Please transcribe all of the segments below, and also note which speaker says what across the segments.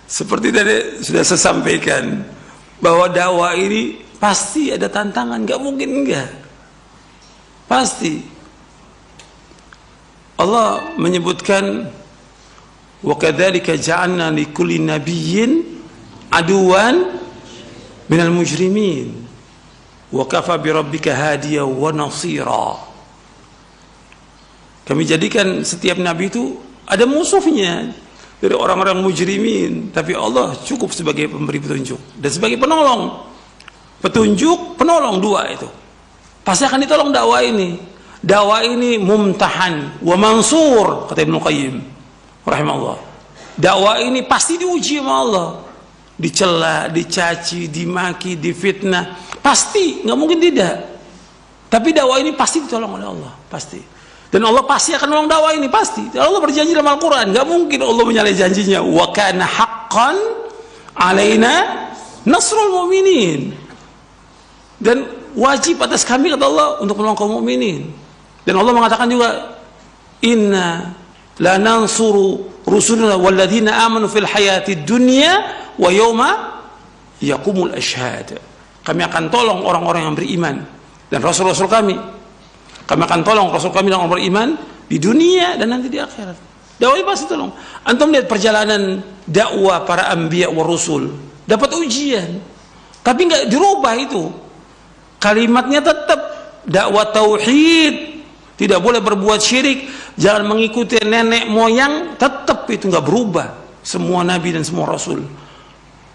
Speaker 1: Seperti tadi sudah saya sampaikan bahwa dakwah ini pasti ada tantangan, nggak mungkin enggak. Pasti. Allah menyebutkan wa kadzalika ja'alna likulli nabiyyin aduwan minal mujrimin wa kafa bi rabbika hadiyan wa nasira. Kami jadikan setiap nabi itu ada musuhnya dari orang-orang mujrimin, tapi Allah cukup sebagai pemberi petunjuk dan sebagai penolong. Petunjuk, penolong, dua itu pasti akan ditolong dakwah ini. Dakwah ini mumtahan wa mansur, kata Ibnu Qayyim rahimahullah. Dakwah ini pasti diuji sama Allah, dicela, dicaci, dimaki, difitnah, pasti, nggak mungkin tidak. Tapi dakwah ini pasti ditolong oleh Allah, pasti. Dan Allah pasti akan menolong dakwah ini, pasti. Allah berjanji dalam Al-Quran, nggak mungkin Allah menyalahi janjinya. Wa kana haqqan alaina nasrul mu'minin. Dan wajib atas kami, kata Allah, untuk menolong kaum mukminin. Dan Allah mengatakan juga, inna la nansuru rusulana walladzina amanu fil hayati dunya wa yawma yaqumul ashhad. Kami akan tolong orang-orang yang beriman dan rasul-rasul kami. Kami akan tolong rasul kami dan orang beriman di dunia dan nanti di akhirat. Dakwah pasti tolong. Antum lihat perjalanan dakwah para anbiya wa rusul, dapat ujian, tapi nggak dirubah itu. Kalimatnya tetap dakwah tauhid, tidak boleh berbuat syirik, jangan mengikuti nenek moyang, tetap itu nggak berubah. Semua nabi dan semua rasul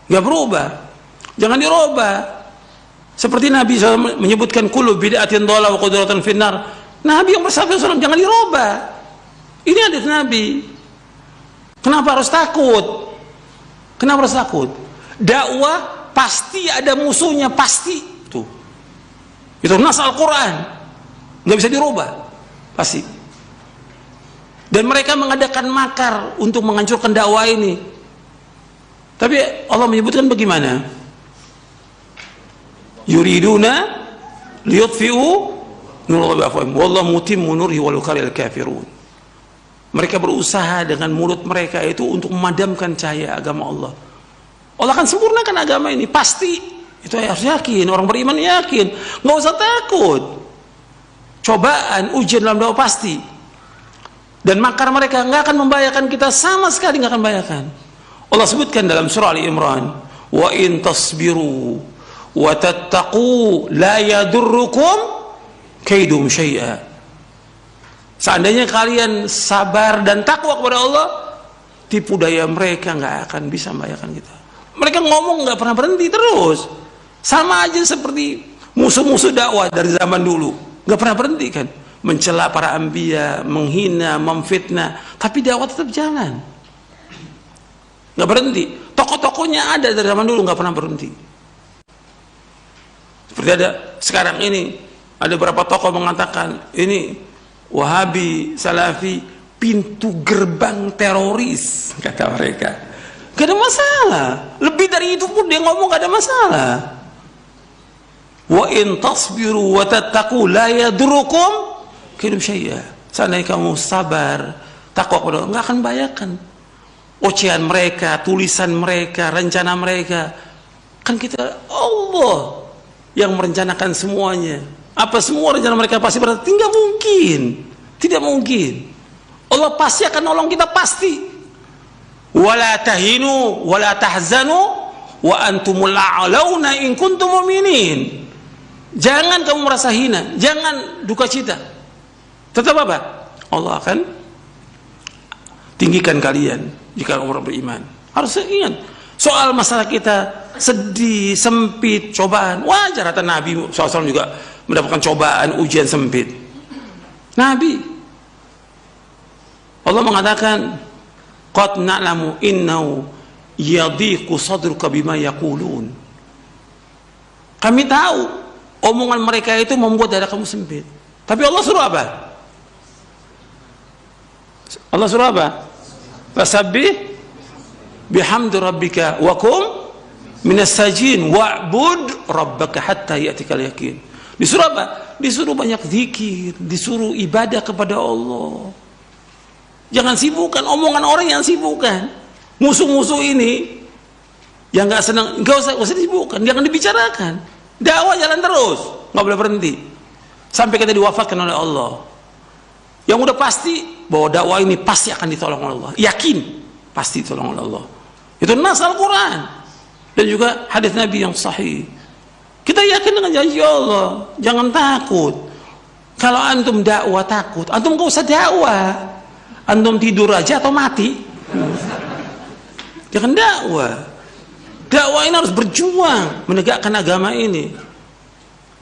Speaker 1: nggak berubah, jangan dirubah. Seperti Nabi SAW menyebutkan kullu bid'atin dhalalah wa qudratan finnar. Nabi yang bersabda SAW jangan dirubah. Ini hadis Nabi. Kenapa harus takut? Kenapa harus takut? Dakwah pasti ada musuhnya, pasti. Tuh. Itu nas Al-Quran, nggak bisa dirubah, pasti. Dan mereka mengadakan makar untuk menghancurkan dakwah ini. Tapi Allah menyebutkan bagaimana? Yuriduna liyutfi'u nurallahi biafwahihim wallahu mutimmu nurihi walau karihal kafirun. Mereka berusaha dengan mulut mereka itu untuk memadamkan cahaya agama Allah. Allah akan sempurnakan agama ini, pasti. Itu harus yakin, orang beriman yakin, nggak usah takut. Cobaan, ujian dalam dakwah pasti. Dan makar mereka nggak akan membahayakan kita, sama sekali nggak akan membahayakan. Allah sebutkan dalam surah Ali Imran, wa in tasbiru wa tattaqu la yadurrukum kaidum syai'a. Seandainya kalian sabar dan takwa kepada Allah, tipu daya mereka nggak akan bisa membahayakan kita. Mereka ngomong nggak pernah berhenti terus, sama aja seperti musuh-musuh dakwah dari zaman dulu, nggak pernah berhenti kan, mencela para anbiya, menghina, memfitnah, tapi dakwah tetap jalan, nggak berhenti. Tokoh-tokohnya ada dari zaman dulu, nggak pernah berhenti. Seperti ada sekarang ini, ada beberapa tokoh mengatakan ini Wahabi, Salafi, pintu gerbang teroris, kata mereka. Gak ada masalah. Lebih dari itu pun dia ngomong gak ada masalah. Wa in tasbiru wa tattaqu la yadurrukum kaidum syai'a. Seandainya kamu sabar, takwa kepada Allah, nggak akan bahayakan. Ocehan mereka, tulisan mereka, rencana mereka, kan kita Allah yang merencanakan semuanya. Apa semua rencana mereka pasti berarti? Tidak mungkin, tidak mungkin. Allah pasti akan nolong kita, pasti. Wala tahinu wala tahzanu wa antumul a'launa in kuntum mu'minin. Jangan kamu merasa hina, jangan duka cita. Tetap apa? Allah akan tinggikan kalian jika kamu beriman. Harus ingat, soal masalah kita sedih, sempit, cobaan, wajar. Kata Nabi SAW juga mendapatkan cobaan, ujian sempit. Nabi, Allah mengatakan, qad na'lamu innahu yadhiqu sadruka bima yaqulun. Kami tahu omongan mereka itu membuat dada kamu sempit. Tapi Allah suruh apa? Allah suruh apa? Fasabbih bihamdi rabbika wa kum minas sajin wa'bud rabbaka hatta ya'tikal yaqin. Disuruh apa? Disuruh banyak zikir, disuruh ibadah kepada Allah. Jangan sibukkan omongan orang yang sibukkan. Musuh-musuh ini Yang nggak senang, nggak usah disibukkan, jangan dibicarakan. Dakwah jalan terus, nggak boleh berhenti sampai kita diwafatkan oleh Allah. Yang udah pasti bahwa dakwah ini pasti akan ditolong oleh Allah, yakin pasti ditolong oleh Allah. Itu nas Al-Quran dan juga hadis Nabi yang sahih. Kita yakin dengan janji Allah, jangan takut. Kalau antum dakwah takut, antum nggak usah dakwah. Antum tidur aja atau mati. Jangan dakwah. Dakwah ini harus berjuang menegakkan agama ini.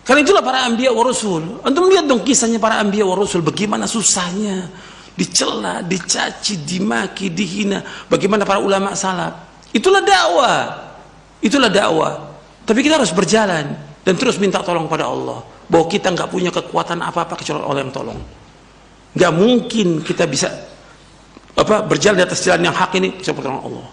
Speaker 1: Karena itulah para anbiya wa rasul. Antum lihat dong kisahnya para anbiya wa rasul, bagaimana susahnya, dicela, dicaci, dimaki, dihina. Bagaimana para ulama salaf. Itulah dakwah. Itulah dakwah. Tapi kita harus berjalan dan terus minta tolong pada Allah. Bahwa kita nggak punya kekuatan apa-apa kecuali Allah yang tolong. Nggak mungkin kita bisa berjalan di atas jalan yang hak ini kecuali pertolongan Allah.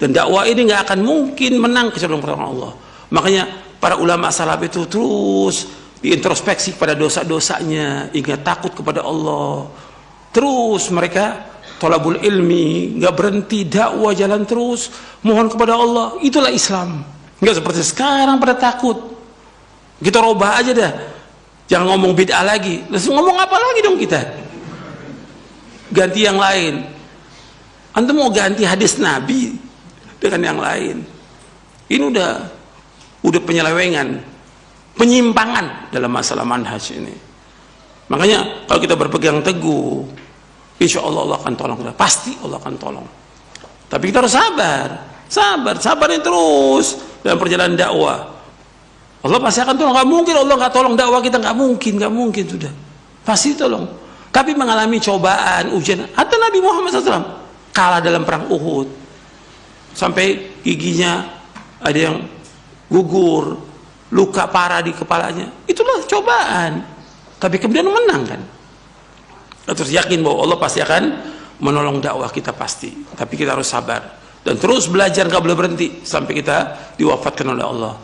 Speaker 1: Dan dakwah ini nggak akan mungkin menang kecuali pertolongan Allah. Makanya para ulama salaf itu terus diintrospeksi pada dosa-dosanya, ingat takut kepada Allah. Terus mereka thalabul ilmi, nggak berhenti, dakwah jalan terus, mohon kepada Allah. Itulah Islam. Nggak seperti sekarang pada takut. Kita robah aja dah, jangan ngomong bid'ah lagi. Langsung ngomong apa lagi dong kita? Ganti yang lain. Antum mau ganti hadis Nabi dengan yang lain? Ini udah penyelewengan, penyimpangan dalam masalah manhaj ini. Makanya kalau kita berpegang teguh, insya Allah Allah akan tolong kita. Pasti Allah akan tolong. Tapi kita harus sabarin terus dalam perjalanan dakwah. Allah pasti akan tolong. Gak mungkin Allah gak tolong dakwah kita, gak mungkin sudah. Pasti tolong. Tapi mengalami cobaan, ujian. Hatta Nabi Muhammad SAW kalah dalam perang Uhud, sampai giginya ada yang gugur, luka parah di kepalanya. Itulah cobaan. Tapi kemudian menang kan. Terus yakin bahwa Allah pasti akan menolong dakwah kita pasti. Tapi kita harus sabar dan terus belajar, gak boleh berhenti sampai kita diwafatkan oleh Allah.